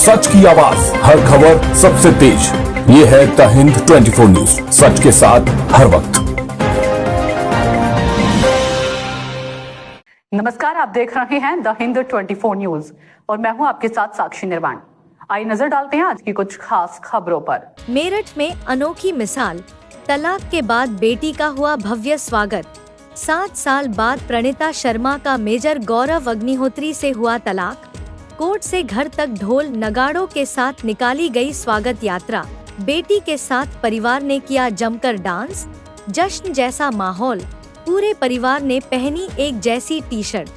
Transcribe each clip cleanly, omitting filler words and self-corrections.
सच की आवाज, हर खबर सबसे तेज। ये है द हिंद 24 न्यूज, सच के साथ हर वक्त। नमस्कार, आप देख रहे हैं द हिंद 24 न्यूज और मैं हूं आपके साथ साक्षी निर्वाण। आइए नजर डालते हैं आज की कुछ खास खबरों पर। मेरठ में अनोखी मिसाल, तलाक के बाद बेटी का हुआ भव्य स्वागत। 7 साल बाद प्रणीता शर्मा का मेजर गौरव अग्निहोत्री से हुआ तलाक। कोर्ट से घर तक ढोल नगाड़ों के साथ निकाली गई स्वागत यात्रा। बेटी के साथ परिवार ने किया जमकर डांस, जश्न जैसा माहौल। पूरे परिवार ने पहनी एक जैसी टी शर्ट,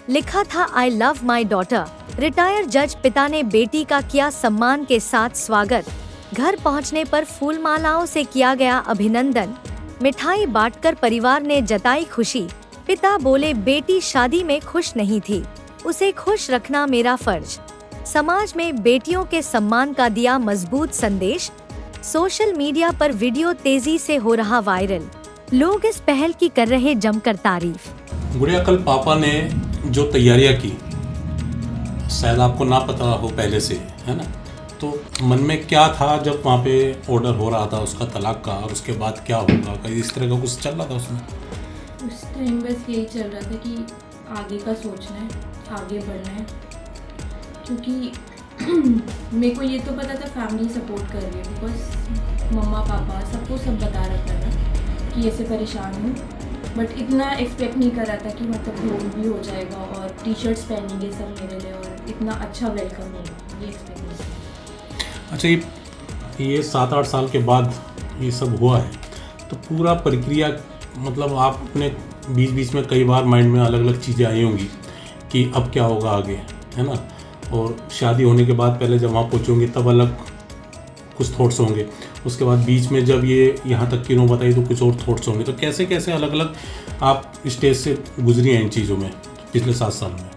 लिखा था I love my daughter. Retired जज पिता ने बेटी का किया सम्मान के साथ स्वागत। घर पहुंचने पर फूल मालाओं से किया गया अभिनंदन। मिठाई बांटकर परिवार ने जताई खुशी। पिता बोले, बेटी शादी में खुश नहीं थी, उसे खुश रखना मेरा फर्ज। समाज में बेटियों के सम्मान का दिया मजबूत संदेश। सोशल मीडिया पर वीडियो तेजी से हो रहा वायरल। लोग इस पहल की कर रहे जमकर तारीफ। गुड़िया, कल पापा ने जो तैयारियां की, शायद आपको ना पता हो पहले से, है ना, तो मन में क्या था जब वहाँ पे ऑर्डर हो रहा था उसका तलाक का, और उसके बाद क्या होगा, कहीं इस तरह का कुछ चल रहा था उसमें? उस टाइम बस यही चल रहा था कि आगे का सोचना है, आगे बढ़ना है, क्योंकि मेरे को ये तो पता था फैमिली सपोर्ट कर रही है, बिकॉज मम्मा पापा सबको सब बता रखा था कि ऐसे परेशान हूँ, बट इतना एक्सपेक्ट नहीं कर रहा था कि मतलब लोन भी हो जाएगा और टी शर्ट्स पहनेंगे सब मेरे लिए और इतना अच्छा वेलकम होगा, ये एक्सपेक्ट नहीं था। अच्छा, ये 7-8 साल के बाद ये सब हुआ है, तो पूरा प्रक्रिया, मतलब आपने बीच बीच में कई बार माइंड में अलग अलग चीज़ें आई होंगी कि अब क्या होगा आगे, है ना, और शादी होने के बाद पहले जब वहाँ पहुँचोगे तब अलग कुछ थॉट्स होंगे, उसके बाद बीच में जब ये यहाँ तक की नौबत आई तो कुछ और थॉट्स होंगे, तो कैसे कैसे अलग अलग आप स्टेज से गुजरी हैं इन चीज़ों में पिछले 7 साल में?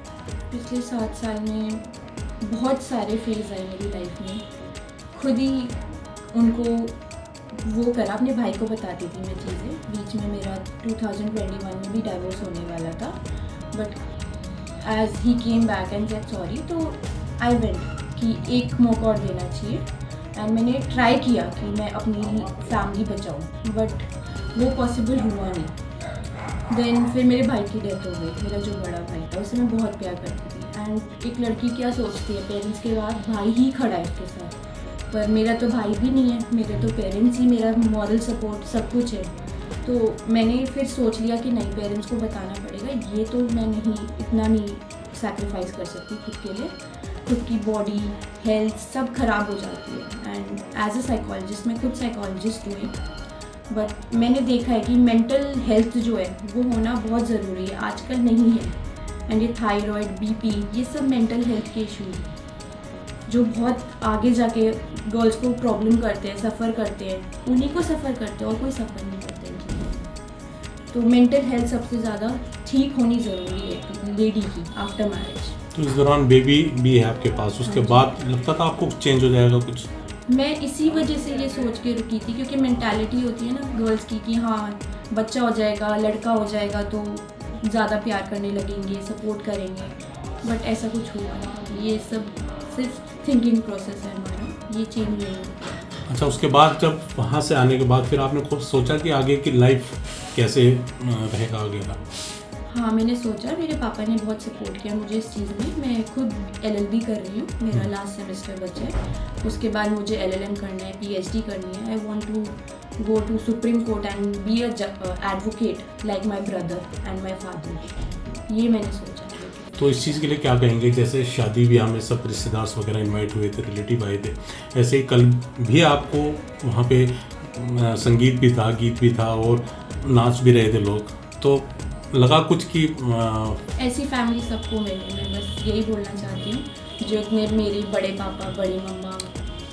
पिछले 7 साल में बहुत सारे फेज़ आए मेरी लाइफ में, खुद ही उनको वो करा, अपने भाई को बताती थी मैं चीज़ें। बीच में मेरा 2021 में भी डाइवोर्स होने वाला था, but as he came back and said sorry, तो आई वेंट कि एक मौका और देना चाहिए, एंड मैंने ट्राई किया कि मैं अपनी फैमिली बचाऊं, बट वो पॉसिबल हुआ नहीं। देन फिर मेरे भाई की डेथ हो गई, मेरा जो बड़ा भाई था उसे मैं बहुत प्यार करती थी, एंड एक लड़की क्या सोचती है, पेरेंट्स के बाद भाई ही खड़ा है उसके साथ, पर मेरा तो भाई भी नहीं है, मेरे तो पेरेंट्स ही मेरा मॉरल सपोर्ट सब कुछ है। तो मैंने फिर सोच लिया कि नहीं, पेरेंट्स को बताना पड़ेगा, ये तो मैं नहीं, इतना नहीं सैक्रिफाइस कर सकती खुद के लिए। खुद की बॉडी हेल्थ सब ख़राब हो जाती है, एंड एज अ साइकोलॉजिस्ट, मैं खुद साइकोलॉजिस्ट हुई, बट मैंने देखा है कि मेंटल हेल्थ जो है वो होना बहुत ज़रूरी है, आजकल नहीं है। एंड ये थायराइड, बीपी, ये सब मेंटल हेल्थ के इशू हैं जो बहुत आगे जाके गर्ल्स को प्रॉब्लम करते हैं, सफ़र करते हैं, उन्हीं को सफ़र करते हैं और कोई सफ़र नहीं करते। तो मेंटल हेल्थ सबसे ज़्यादा ठीक होनी ज़रूरी है लेडी की आफ्टर मैरिज। तो इस दौरान बेबी भी है आपके पास, उसके बाद लगता था आपको चेंज हो जाएगा कुछ? मैं इसी वजह से ये सोच के रुकी थी, क्योंकि मेंटालिटी होती है ना गर्ल्स की कि हाँ बच्चा हो जाएगा, लड़का हो जाएगा तो ज़्यादा प्यार करने लगेंगे, सपोर्ट करेंगे, बट ऐसा कुछ हुआ नहीं। ये सब सिर्फ थिंकिंग प्रोसेस है हमारा, ये चेंज नहीं होता। अच्छा, उसके बाद जब वहाँ से आने के बाद फिर आपने खुद सोचा कि आगे की लाइफ कैसे रहेगा आगे का? हाँ, मैंने सोचा, मेरे पापा ने बहुत सपोर्ट किया मुझे इस चीज़ में। मैं खुद LLB कर रही हूँ, मेरा लास्ट सेमेस्टर बचा है, उसके बाद मुझे LLM करना है, PhD करनी है। I want to go to supreme court and be a advocate like my brother and my father, ये मैंने सोचा। तो इस चीज़ के लिए क्या कहेंगे? जैसे शादी ब्याह में सब रिश्तेदार वगैरह इनवाइट हुए थे, रिलेटिव आए थे, ऐसे ही कल भी आपको वहाँ पे संगीत भी था, गीत भी था और नाच भी रहे थे लोग, तो लगा कुछ कि ऐसी फैमिली सबको मिली। मैं बस यही बोलना चाहती हूँ, जो इतने मेरे बड़े पापा, बड़ी मम्मा,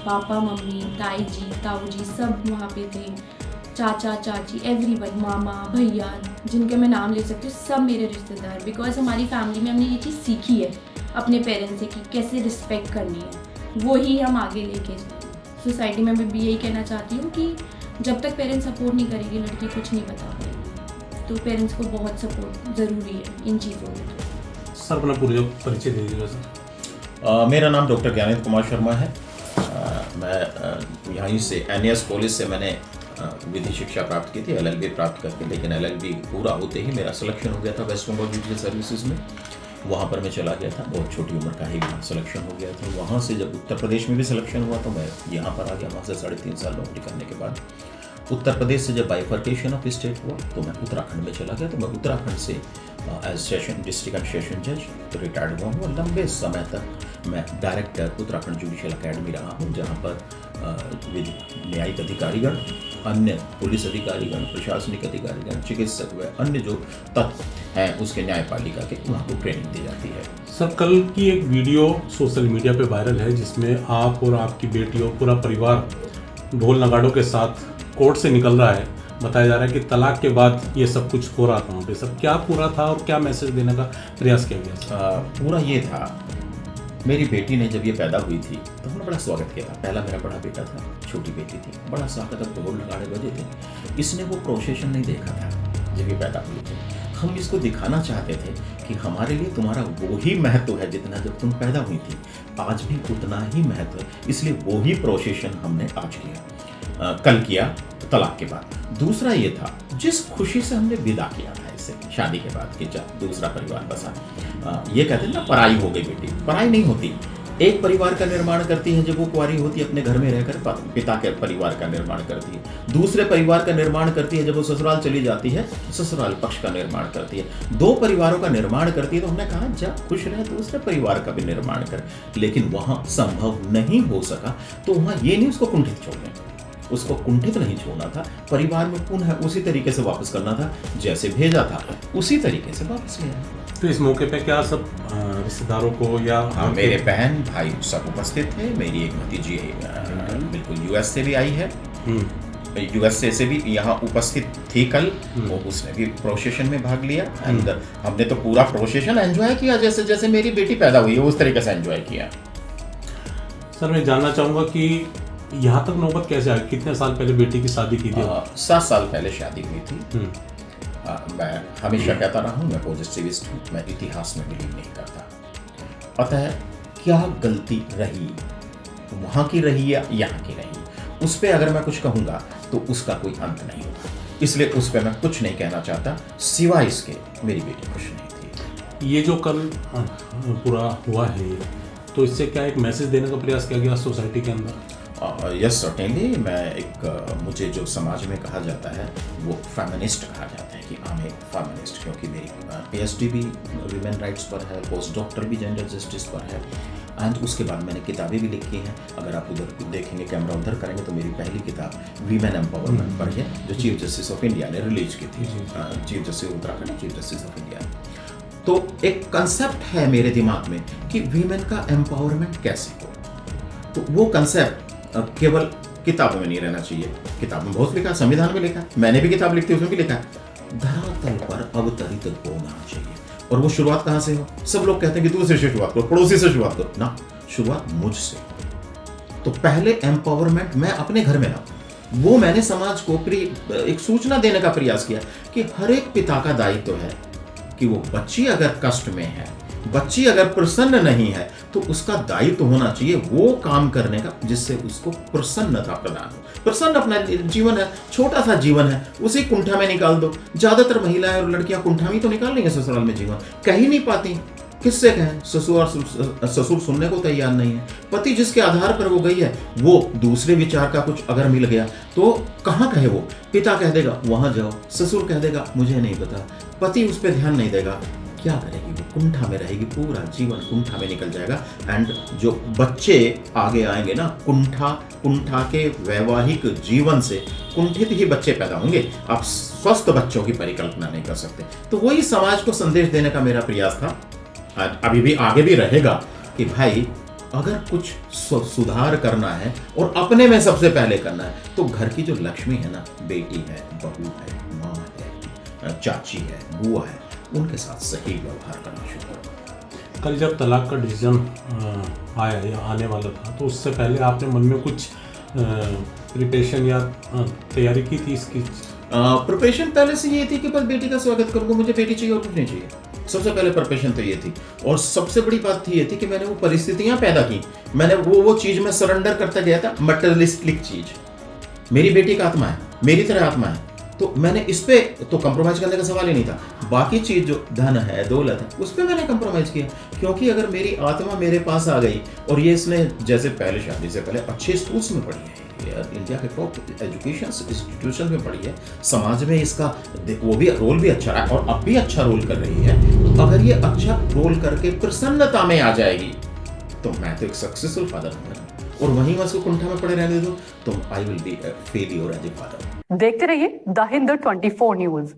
पापा मम्मी, ताई जी, ताऊ जी सब वहाँ पे थे, चाचा चाची, एवरीवन, मामा भैया, जिनके मैं नाम ले सकती हूँ, सब मेरे रिश्तेदार। बिकॉज हमारी फैमिली में हमने ये चीज़ सीखी है अपने पेरेंट्स से कि कैसे रिस्पेक्ट करनी है, वो ही हम आगे लेके जाएंगे। सोसाइटी में मैं भी यही कहना चाहती हूँ कि जब तक पेरेंट्स सपोर्ट नहीं करेगी लड़की कुछ नहीं बता पाएगी, तो पेरेंट्स को बहुत सपोर्ट ज़रूरी है इन चीज़ों में। सर अपना पूरा परिचय दे दीजिएगा सर। मेरा नाम डॉक्टर ज्ञानेंद्र कुमार शर्मा है। मैं यहीं से NAS कॉलेज से मैंने विधि शिक्षा प्राप्त की थी, LLB प्राप्त करके, लेकिन LLB पूरा होते ही मेरा सिलेक्शन हो गया था वेस्ट बंगाल जुडिशियल सर्विसेज में। वहाँ पर मैं चला गया था, बहुत छोटी उम्र का ही सिलेक्शन हो गया था। वहाँ से जब उत्तर प्रदेश में भी सिलेक्शन हुआ तो मैं यहाँ पर आ गया। वहाँ से 3.5 साल नौकरी करने के बाद उत्तर प्रदेश से जब बाइफर्केशन ऑफ स्टेट हुआ तो मैं उत्तराखंड में चला गया। तो मैं उत्तराखंड से as session district and session जज रिटायर्ड हुआ हूँ और लंबे समय तक मैं डायरेक्टर उत्तराखंड जुडिशियल अकेडमी रहा हूँ, जहाँ पर न्यायिक अधिकारीगण, अन्य पुलिस अधिकारीगण, प्रशासनिक अधिकारीगण, चिकित्सक व अन्य जो तत्व हैं उसके न्यायपालिका के, वहाँ को ट्रेनिंग दी जाती है। सर, कल की एक वीडियो सोशल मीडिया पे वायरल है जिसमें आप और आपकी बेटी और पूरा परिवार ढोल नगाड़ों के साथ कोर्ट से निकल रहा है। बताया जा रहा है कि तलाक के बाद ये सब कुछ हो रहा था वहाँ पे। सब क्या पूरा था और क्या मैसेज देने का प्रयास किया गया? पूरा ये था, मेरी बेटी ने जब ये पैदा हुई थी तो हमने बड़ा स्वागत किया था। पहला मेरा बड़ा बेटा था, छोटी बेटी थी, बड़ा स्वागत, अब ढोल नगाड़े बजे थे। इसने वो प्रोसेशन नहीं देखा था जब ये पैदा हुई थी। हम इसको दिखाना चाहते थे कि हमारे लिए तुम्हारा वो ही महत्व है जितना जब तुम पैदा हुई थी, आज भी उतना ही महत्व है। इसलिए वो ही प्रोसेशन हमने आज किया, कल किया तलाक के बाद। दूसरा ये था, जिस खुशी से हमने विदा किया था इससे शादी के बाद कि जब दूसरा परिवार बसा, ये कहते हैं ना पराई हो गई बेटी, पराई नहीं होती। एक परिवार का निर्माण करती है जब वो कुंवारी होती है, अपने घर में रहकर पिता के परिवार का निर्माण करती है। दूसरे परिवार का निर्माण करती है जब वो ससुराल चली जाती है, ससुराल पक्ष का निर्माण करती है। 2 परिवारों का निर्माण करती है। तो हमने कहा जब खुश रहे दूसरे परिवार का भी निर्माण कर, लेकिन वहां संभव नहीं हो सका तो वहां ये नहीं उसको कुंठित छोड़ें, उसको कुंठित नहीं छोड़ना था। परिवार में पुनः उसी तरीके से वापस करना था, जैसे भेजा था उसी तरीके से वापस लिया। तो इस मौके पे क्या सब रिश्तेदारों को या मेरे बहन भाई सब उपस्थित थे। मेरी एक भतीजी बिल्कुल US से भी आई है, USA से भी यहाँ उपस्थित थी कल, वो उसने भी प्रोसेशन में भाग लिया। एंड हमने तो पूरा प्रोसेशन एंजॉय किया, जैसे जैसे मेरी बेटी पैदा हुई है उस तरीके से एंजॉय किया। सर, मैं जानना चाहूँगा कि यहाँ तक नौबत कैसे आई? कितने साल पहले बेटी की शादी की थी? 7 साल पहले शादी हुई थी। मैं हमेशा कहता रहा हूँ, मैं पॉजिटिविस्ट हूँ, मैं इतिहास में बिलीव नहीं करता। अतः क्या गलती रही, वहाँ की रही या यहाँ की रही, उस पर अगर मैं कुछ कहूँगा तो उसका कोई अंत नहीं होगा। इसलिए उस पर मैं कुछ नहीं कहना चाहता, सिवाय इसके मेरी बेटी खुश नहीं थी। ये जो कल पूरा हुआ है, तो इससे क्या एक मैसेज देने का प्रयास किया गया सोसाइटी के अंदर? Yes certainly. मैं मुझे जो समाज में कहा जाता है वो फेमिनिस्ट कहा जाता है कि आई एम ए फेमिनिस्ट, क्योंकि मेरी PhD भी वीमेन राइट्स पर है, पोस्ट डॉक्टर भी जेंडर जस्टिस पर है, एंड उसके बाद मैंने किताबें भी लिखी हैं। अगर आप उधर देखेंगे, कैमरा उधर करेंगे, तो मेरी पहली किताब वीमेन एम्पावरमेंट पर है, जो चीफ जस्टिस ऑफ इंडिया ने रिलीज की थी। Chief justice Uttarakhand, chief justice of India. तो एक कंसेप्ट है मेरे दिमाग में कि वीमेन का एम्पावरमेंट कैसे हो। तो वो कंसेप्ट केवल किताबों में नहीं रहना चाहिए। किताब में बहुत लिखा है, संविधान में लिखा है, मैंने भी किताब लिखती उसमें भी लिखा है, धरातल पर अवतरित होना चाहिए। और वो शुरुआत कहाँ से हो? सब लोग कहते हैं कि दूसरे से शुरुआत करो, पड़ोसी से शुरुआत करो ना, शुरुआत मुझसे। तो पहले एम्पावरमेंट मैं अपने घर में लाऊं। वो मैंने समाज को एक सूचना देने का प्रयास किया कि हर एक पिता का दायित्व है कि वो बच्ची अगर कष्ट में है, बच्ची अगर प्रसन्न नहीं है, तो उसका दायित्व होना चाहिए वो काम करने का जिससे उसको प्रसन्नता प्रदान हो। प्रसन्न अपना जीवन है, छोटा सा जीवन है, उसे कुंठा में निकाल दो। ज्यादातर महिलाएं और लड़कियां कुंठा में तो निकाल लेंगे ससुराल में जीवन, कह ही नहीं पाती, किससे कहें? ससुर सुनने को तैयार नहीं है। पति जिसके आधार पर वो गई है, वो दूसरे विचार का कुछ अगर मिल गया तो कहाँ कहे वो? पिता कह देगा वहां जाओ, ससुर कह देगा मुझे नहीं पता, पति उस पर ध्यान नहीं देगा, क्या करेगी? वो कुंठा में रहेगी, पूरा जीवन कुंठा में निकल जाएगा। एंड जो बच्चे आगे आएंगे ना, कुंठा के वैवाहिक जीवन से कुंठित ही बच्चे पैदा होंगे। आप स्वस्थ बच्चों की परिकल्पना नहीं कर सकते। तो वही समाज को संदेश देने का मेरा प्रयास था, अभी भी आगे भी रहेगा, कि भाई अगर कुछ सुधार करना है और अपने में सबसे पहले करना है, तो घर की जो लक्ष्मी है ना, बेटी है, बहू है, माँ है, चाची है, बुआ है, उनके साथ सही व्यवहार करना शुरू करो। कल जब तलाक का डिसीजन आया या आने वाला था, तो उससे पहले आपने मन में कुछ प्रिपरेशन या तैयारी की थी इसकी? प्रिपरेशन पहले से ये थी कि बस बेटी का स्वागत करूंगा, मुझे बेटी चाहिए और कुछ नहीं चाहिए। सबसे पहले प्रिपरेशन तो ये थी। और सबसे बड़ी बात थी ये थी कि मैंने वो परिस्थितियां पैदा की, मैंने वो चीज में सरेंडर करता गया था, मटेरियलिस्टिक चीज। मेरी बेटी का आत्मा है, मेरी तरह आत्मा है, तो मैंने इस पे तो कंप्रोमाइज करने का सवाल ही नहीं था। बाकी चीज जो धन है, दौलत है, उस पे मैंने कंप्रोमाइज किया, क्योंकि अगर मेरी आत्मा मेरे पास आ गई और ये इसने जैसे पहले शादी से पहले अच्छे स्कूल्स में पढ़ी है, इंडिया के टॉप एजुकेशन इंस्टीट्यूशन में पढ़ी है, समाज में इसका वो भी रोल भी अच्छा है और अब भी अच्छा रोल कर रही है, तो अगर ये अच्छा रोल करके प्रसन्नता में आ जाएगी तो मैं तो एक सक्सेसफुल फादर हूँ। और वहीं मैं उसको कुंठा में पड़े रहने दो तो I will be failure as a father. देखते रहिए द हिंद 24 न्यूज।